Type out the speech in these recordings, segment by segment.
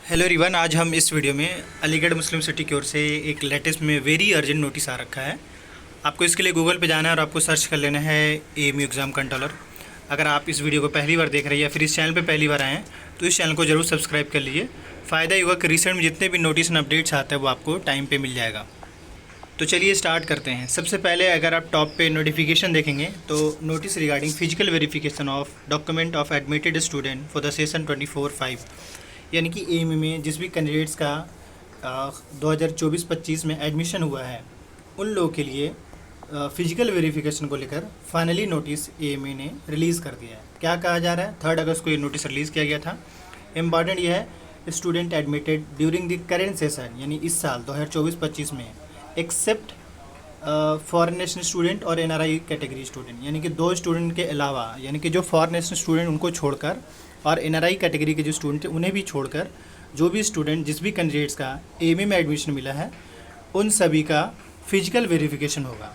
Hello everyone, आज हम इस वीडियो में अलीगढ़ मुस्लिम सिटी की ओर से एक लेटेस्ट में वेरी अर्जेंट नोटिस आ रखा है। आपको इसके लिए गूगल पे जाना है और आपको सर्च कर लेना है एएमयू एग्ज़ाम कंट्रोलर। अगर आप इस वीडियो को पहली बार देख रहे हैं या फिर इस चैनल पे पहली बार आए हैं तो इस चैनल को ज़रूर सब्सक्राइब कर लीजिए। फ़ायदा ये होगा कि रिसेंट में जितने भी नोटिस एंड अपडेट्स आते हैं वो आपको टाइम पर मिल जाएगा। तो चलिए स्टार्ट करते हैं। सबसे पहले अगर आप टॉप पे नोटिफिकेशन देखेंगे तो notice regarding physical verification of document of admitted student for the session 24/5, यानी कि एएमयू में जिस भी कैंडिडेट्स का 2024-25 में एडमिशन हुआ है उन लोगों के लिए फिजिकल वेरिफिकेशन को लेकर फाइनली नोटिस एएमयू ने रिलीज़ कर दिया है। क्या कहा जा रहा है? 3 अगस्त को ये नोटिस रिलीज़ किया गया था। इम्पॉर्टेंट ये है, student admitted during the current session, यानी इस साल 2024-25 में, एक्सेप्ट फॉरेन नेशनल स्टूडेंट और एनआरआई कैटेगरी स्टूडेंट, यानी कि 2 स्टूडेंट के अलावा, यानी कि जो फॉरेन नेशनल स्टूडेंट उनको छोड़कर और एनआरआई कैटेगरी के जो स्टूडेंट हैं उन्हें भी छोड़कर जो भी स्टूडेंट जिस भी कैंडिडेट्स का एएमयू में एडमिशन मिला है उन सभी का फिजिकल वेरिफिकेशन होगा।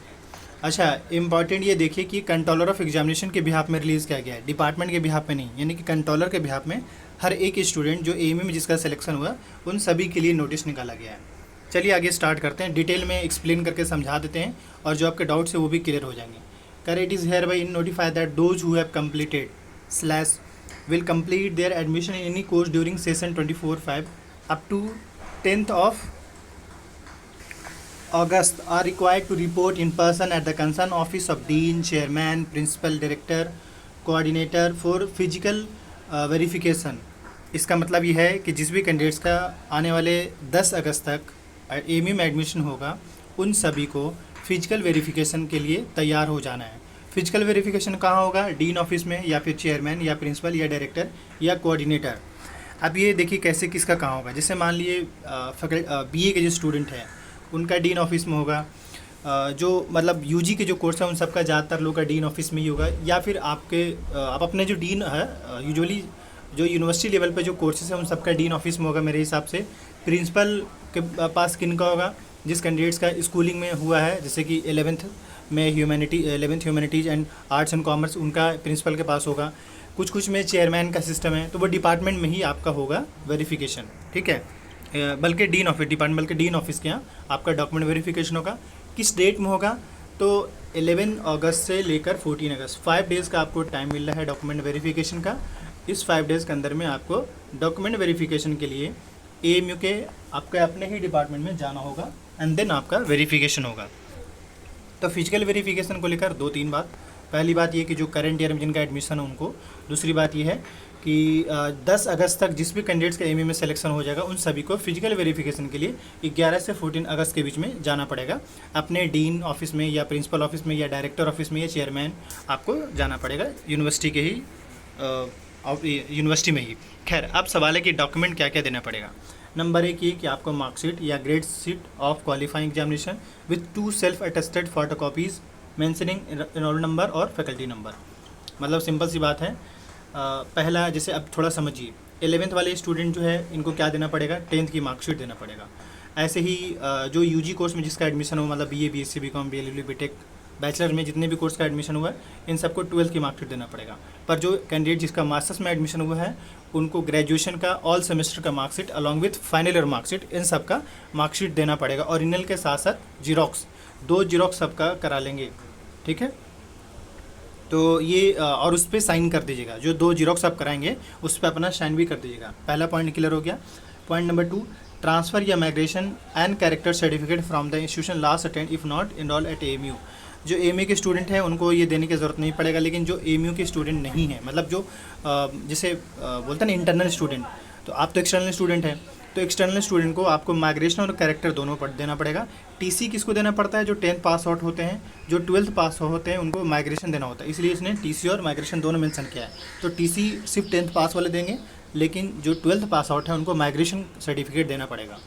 अच्छा, इम्पॉर्टेंट ये देखिए कि कंट्रोलर ऑफ एग्जामिनेशन के बिहाफ में रिलीज़ किया गया है, डिपार्टमेंट के बिहाफ में नहीं, यानी कि कंट्रोलर के बिहाफ में हर एक स्टूडेंट जो एएमयू में जिसका सिलेक्शन हुआ उन सभी के लिए नोटिस निकाला गया है। चलिए आगे स्टार्ट करते हैं, डिटेल में एक्सप्लेन करके समझा देते हैं और जो आपके डाउट्स है वो भी क्लियर हो जाएंगे। कर it is here by in notify that those who have completed slash will complete their admission in any course during session 24/5 up to 10th of August are required to report in person at the concerned office of dean, chairman, principal, director, coordinator for physical verification। इसका मतलब ये है कि जिस भी candidates का आने वाले 10 अगस्त तक एएमयू में एडमिशन होगा उन सभी को फिजिकल वेरिफिकेशन के लिए तैयार हो जाना है। फिजिकल वेरिफिकेशन कहाँ होगा? डीन ऑफिस में, या फिर चेयरमैन या प्रिंसिपल या डायरेक्टर या कोऑर्डिनेटर। अब ये देखिए कैसे किसका कहाँ होगा। जैसे मान लिए बीए के जो स्टूडेंट हैं उनका डीन ऑफिस में होगा, जो मतलब यूजी के जो कोर्स है उन सबका ज़्यादातर लोग का डीन ऑफिस में ही होगा, या फिर आप अपने जो डीन है यूजुअली जो यूनिवर्सिटी लेवल पे जो कोर्सेज है उन सबका डीन ऑफिस में होगा मेरे हिसाब से। प्रिंसिपल के पास किन का होगा? जिस कैंडिडेट्स का स्कूलिंग में हुआ है, जैसे कि 11th humanities and arts and commerce, उनका प्रिंसिपल के पास होगा। कुछ में चेयरमैन का सिस्टम है तो वो डिपार्टमेंट में ही आपका होगा वेरिफिकेशन, ठीक है। बल्कि डीन ऑफिस के यहाँ आपका डॉक्यूमेंट वेरिफिकेशन होगा। किस डेट में होगा? तो 11 अगस्त से लेकर 14 अगस्त, 5 डेज़ का आपको टाइम मिल रहा है डॉक्यूमेंट वेरिफिकेशन का। इस 5 डेज़ के अंदर में आपको डॉक्यूमेंट वेरिफिकेशन के लिए एएमयू के आपके अपने ही डिपार्टमेंट में जाना होगा एंड देन आपका वेरिफिकेशन होगा। तो फिजिकल वेरिफिकेशन को लेकर 2-3 बात। पहली बात ये कि जो करंट ईयर में जिनका एडमिशन है उनको। दूसरी बात ये है कि 10 अगस्त तक जिस भी कैंडिडेट्स का एएमयू में सिलेक्शन हो जाएगा उन सभी को फिजिकल वेरिफिकेशन के लिए 11 से 14 अगस्त के बीच में जाना पड़ेगा। अपने डीन ऑफिस में या प्रिंसिपल ऑफिस में या डायरेक्टर ऑफिस में या चेयरमैन आपको जाना पड़ेगा यूनिवर्सिटी के ही यूनिवर्सिटी में ही। खैर, अब सवाल है कि डॉक्यूमेंट क्या क्या देना पड़ेगा। नंबर 1 ये कि आपको मार्कशीट या grade sheet of qualifying examination with 2 self attested photocopies mentioning roll number और फैकल्टी नंबर। मतलब सिंपल सी बात है। पहला, जैसे अब थोड़ा समझिए, 11th वाले स्टूडेंट जो है इनको क्या देना पड़ेगा? 10th की मार्कशीट देना पड़ेगा। ऐसे ही जो यूजी कोर्स में जिसका एडमिशन हो, मतलब BA, BSc, BCom, BLLB, BTech, bachelor में जितने भी कोर्स का एडमिशन हुआ है इन सबको 12th की मार्कशीट देना पड़ेगा। पर जो कैंडिडेट जिसका मास्टर्स में एडमिशन हुआ है उनको ग्रेजुएशन का ऑल सेमेस्टर का marksheet along with final year marksheet, इन सब का मार्कशीट देना पड़ेगा। ओरिजिनल के साथ साथ जीरोक्स, 2 जीरोक्स सबका करा लेंगे, ठीक है। तो ये और उस पर साइन कर दीजिएगा। जो 2 जीरोक्स आप कराएंगे उस पर अपना साइन भी कर दीजिएगा। पहला पॉइंट क्लियर हो गया। पॉइंट नंबर 2, ट्रांसफ़र या migration and character certificate from the institution last attend if not enrol at AMU. जो एएमयू के स्टूडेंट हैं उनको ये देने की ज़रूरत नहीं पड़ेगा, लेकिन जो एएमयू के स्टूडेंट नहीं हैं, मतलब जो जैसे बोलते हैं ना इंटरनल स्टूडेंट, तो आप तो एक्सटर्नल स्टूडेंट हैं, तो एक्सटर्नल स्टूडेंट को आपको माइग्रेशन और कैरेक्टर दोनों देना पड़ेगा। टीसी किसको देना पड़ता है? जो 10th पास आउट होते हैं, जो 12th पास होते हैं उनको माइग्रेशन देना होता है, इसलिए इसने टीसी और माइग्रेशन दोनों मेंशन किया है। तो टीसी सिर्फ 10th पास वाले देंगे, लेकिन जो 12th पास आउट है उनको माइग्रेशन सर्टिफिकेट देना पड़ेगा।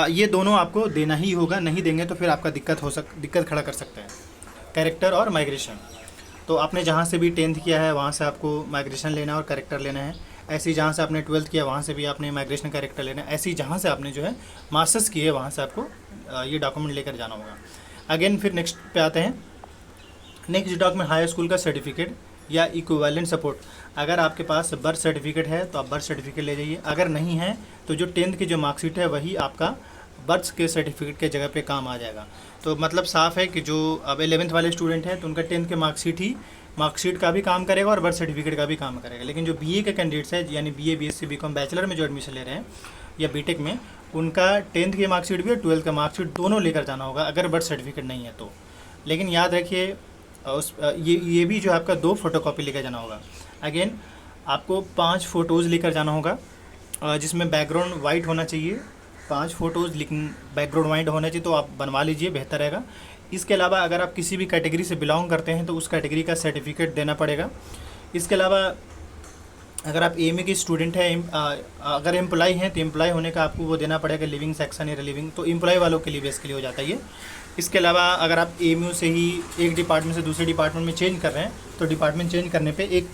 ये दोनों आपको देना ही होगा, नहीं देंगे तो फिर आपका दिक्कत खड़ा कर सकते हैं, कैरेक्टर और माइग्रेशन। तो आपने जहाँ से भी 10th किया है वहाँ से आपको माइग्रेशन लेना और कैरेक्टर लेना है। ऐसे ही जहाँ से आपने 12th किया वहाँ से भी आपने माइग्रेशन कैरेक्टर लेना है। ऐसे ही जहाँ से आपने जो है मास्टर्स किए वहाँ से आपको ये डॉक्यूमेंट लेकर जाना होगा। अगेन फिर नेक्स्ट पे आते हैं। नेक्स्ट डॉक्यूमेंट हाई स्कूल का सर्टिफिकेट या इक्विवेलेंट सपोर्ट। अगर आपके पास बर्थ सर्टिफिकेट है तो आप बर्थ सर्टिफिकेट ले जाइए, अगर नहीं है तो जो 10th की जो मार्कशीट है वही आपका बर्थ के सर्टिफिकेट के जगह पे काम आ जाएगा। तो मतलब साफ है कि जो अब 11th वाले स्टूडेंट हैं तो उनका 10th के मार्कशीट का भी काम करेगा और बर्थ सर्टिफिकेट का भी काम करेगा। लेकिन जो बीए के कैंडिडेट्स हैं, यानी बीए, बीएससी, बीकॉम, बैचलर में जो एडमिशन ले रहे हैं या बीटेक में, उनका 10th की मार्कशीट भी और 12th का मार्कशीट दोनों लेकर जाना होगा अगर बर्थ सर्टिफिकेट नहीं है तो। लेकिन याद रखिए ये भी जो आपका 2 फोटोकॉपी लेकर जाना होगा। अगेन आपको 5 फ़ोटोज़ लेकर जाना होगा जिसमें बैकग्राउंड वाइट होना चाहिए, 5 फ़ोटोज़, लेकिन बैकग्राउंड वाइट होना चाहिए तो आप बनवा लीजिए, बेहतर रहेगा। इसके अलावा अगर आप किसी भी कैटेगरी से बिलोंग करते हैं तो उस कैटेगरी का सर्टिफिकेट देना पड़ेगा। इसके अलावा अगर आप एएमयू के स्टूडेंट हैं, अगर एम्प्लॉय हैं तो एम्प्लॉय होने का आपको वो देना पड़ेगा, लिविंग सेक्शन या रिलीविंग, तो एम्प्लॉय वालों के लिए बेसिकली हो जाता है ये। इसके अलावा अगर आप एएमयू से ही एक डिपार्टमेंट से दूसरे डिपार्टमेंट में चेंज कर रहे हैं तो डिपार्टमेंट चेंज करने पे एक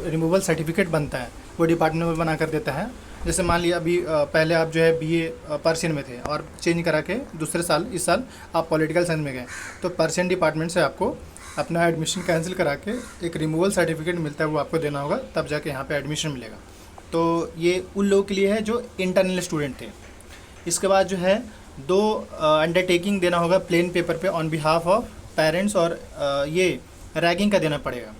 रिमूवल सर्टिफिकेट बनता है, वो डिपार्टमेंट में बना कर देता है। जैसे मान लिया अभी पहले आप जो है बीए पर्शियन में थे और चेंज करा के दूसरे साल, इस साल आप पॉलिटिकल साइंस में गए, तो पर्शियन डिपार्टमेंट से आपको अपना एडमिशन कैंसिल करा के एक रिमूवल सर्टिफिकेट मिलता है, वो आपको देना होगा, तब जाके यहाँ पे एडमिशन मिलेगा। तो ये उन लोगों के लिए है जो इंटरनल स्टूडेंट थे। इसके बाद जो है 2 अंडरटेकिंग देना होगा प्लेन पेपर पे ऑन बिहाफ ऑफ पेरेंट्स, और ये रैगिंग का देना पड़ेगा।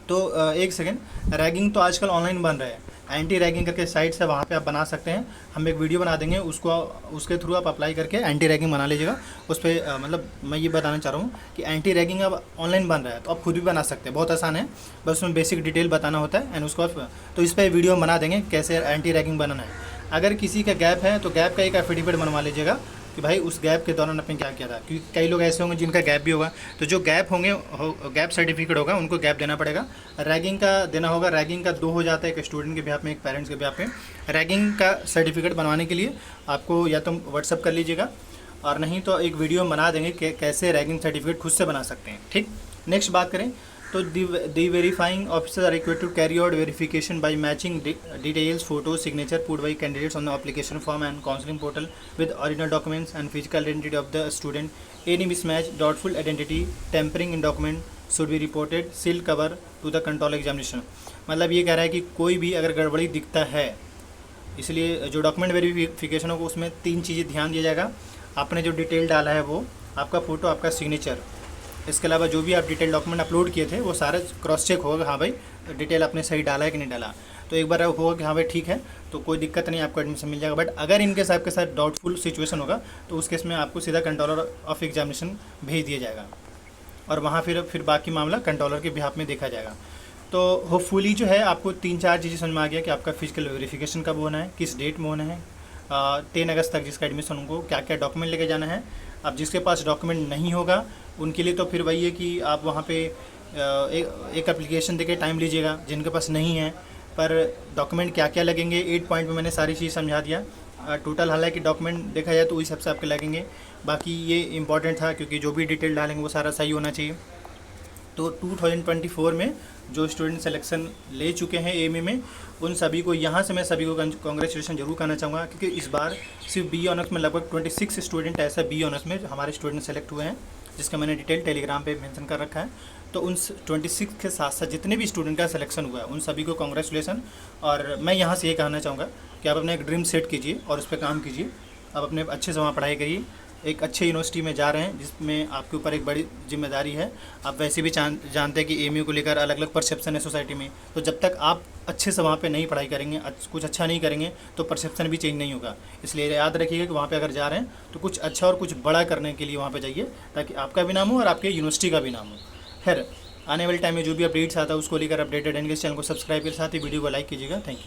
तो एक सेकेंड, रैगिंग तो आजकल ऑनलाइन बन रहा है, एंटी रैगिंग करके साइट्स है, वहाँ पे आप बना सकते हैं। हम एक वीडियो बना देंगे, उसके थ्रू आप अप्लाई करके एंटी रैगिंग बना लीजिएगा। उस पर मतलब मैं ये बताना चाह रहा हूँ कि एंटी रैगिंग अब ऑनलाइन बन रहा है, तो आप खुद भी बना सकते हैं, बहुत आसान है, बस उसमें बेसिक डिटेल बताना होता है एंड उसको आप, तो इस पर वीडियो बना देंगे कैसे एंटी रैगिंग बनाना है। अगर किसी का गैप है तो गैप का एक एफिडेविट बनवा लीजिएगा कि भाई उस गैप के दौरान आपने क्या किया था, क्योंकि कई लोग ऐसे होंगे जिनका गैप भी होगा, तो जो गैप होंगे, गैप सर्टिफिकेट होगा, उनको गैप देना पड़ेगा। रैगिंग का देना होगा, रैगिंग का 2 हो जाता है, एक स्टूडेंट के बिहाफ में, एक पेरेंट्स के बिहाफ में। रैगिंग का सर्टिफिकेट बनवाने के लिए आपको या तो व्हाट्सअप कर लीजिएगा और नहीं तो एक वीडियो बना देंगे कि कैसे रैगिंग सर्टिफिकेट खुद से बना सकते हैं, ठीक। नेक्स्ट बात करें तो the verifying officer are required to carry out verification by matching details, photo, signature put by candidates on the application form and counselling portal with original documents and physical identity of the student. Any mismatch, doubtful identity, tampering in document should be reported seal cover to the control examination. मतलब ये कह रहा है कि कोई भी अगर गड़बड़ी दिखता है, इसलिए जो डॉक्यूमेंट वेरिफिकेशन होगा उसमें 3 चीज़ें ध्यान दिया जाएगा। आपने जो डिटेल डाला है वो, आपका फ़ोटो, आपका सिग्नेचर, इसके अलावा जो भी आप डिटेल डॉक्यूमेंट अपलोड किए थे वो सारे क्रॉस चेक होगा, हाँ भाई डिटेल आपने सही डाला है कि नहीं डाला। तो एक बार होगा कि हाँ भाई ठीक है, तो कोई दिक्कत नहीं, आपको एडमिशन मिल जाएगा। बट अगर इनके साथ आपके साथ डाउटफुल सिचुएशन होगा तो उस केस में आपको सीधा कंट्रोलर ऑफ एग्जामिनेशन भेज दिया जाएगा और वहाँ फिर बाकी मामला कंट्रोलर के बिहाफ में देखा जाएगा। तो होपफुली जो है आपको 3-4 चीज़ें समझ में आ गया कि आपका फिजिकल वेरिफिकेशन कब होना है, किस डेट में होना है, 10 अगस्त तक जिसका एडमिशन, उनको क्या क्या डॉक्यूमेंट लेके जाना है। अब जिसके पास डॉक्यूमेंट नहीं होगा उनके लिए तो फिर वही है कि आप वहाँ पे एक एप्लीकेशन देके टाइम लीजिएगा, जिनके पास नहीं है। पर डॉक्यूमेंट क्या क्या लगेंगे 8 पॉइंट में मैंने सारी चीज़ समझा दिया। टोटल हालांकि डॉक्यूमेंट देखा जाए तो उस हिसाब से आपके लगेंगे, बाकी ये इंपॉर्टेंट था क्योंकि जो भी डिटेल डालेंगे वो सारा सही होना चाहिए। तो 2024 में जो स्टूडेंट सिलेक्शन ले चुके हैं एएमयू में, उन सभी को यहाँ से मैं सभी को कांग्रेचुलेशन जरूर करना चाहूँगा, क्योंकि इस बार सिर्फ बी ऑनर्स में लगभग 26 स्टूडेंट ऐसा बी ऑनर्स में हमारे स्टूडेंट सेलेक्ट हुए हैं, जिसका मैंने डिटेल टेलीग्राम पे मेंशन कर रखा है। तो उन 26 के साथ साथ जितने भी स्टूडेंट का सिलेक्शन हुआ है उन सभी को कांग्रेचुलेसन। और मैं यहाँ से ये कहना चाहूँगा कि आप अपना एक ड्रीम सेट कीजिए और उस पर काम कीजिए। आप अपने अच्छे से वहाँ पढ़ाई करिए, एक अच्छे यूनिवर्सिटी में जा रहे हैं जिसमें आपके ऊपर एक बड़ी जिम्मेदारी है। आप वैसे भी जानते हैं कि एएमयू को लेकर अलग अलग परसेप्शन है सोसाइटी में, तो जब तक आप अच्छे से वहाँ पे नहीं पढ़ाई करेंगे, कुछ अच्छा नहीं करेंगे, तो परसेप्शन भी चेंज नहीं होगा। इसलिए याद रखिएगा कि वहाँ पे अगर जा रहे हैं तो कुछ अच्छा और कुछ बड़ा करने के लिए वहाँ पे जाइए, ताकि आपका भी नाम हो और आपके यूनिवर्सिटी का भी नाम हो। खैर, आने वाले टाइम में जो भी अपडेट्स आता है उसको लेकर अपडेटेड रहेंगे। इस चैनल को सब्सक्राइब के साथ ही वीडियो को लाइक कीजिएगा। Thank you.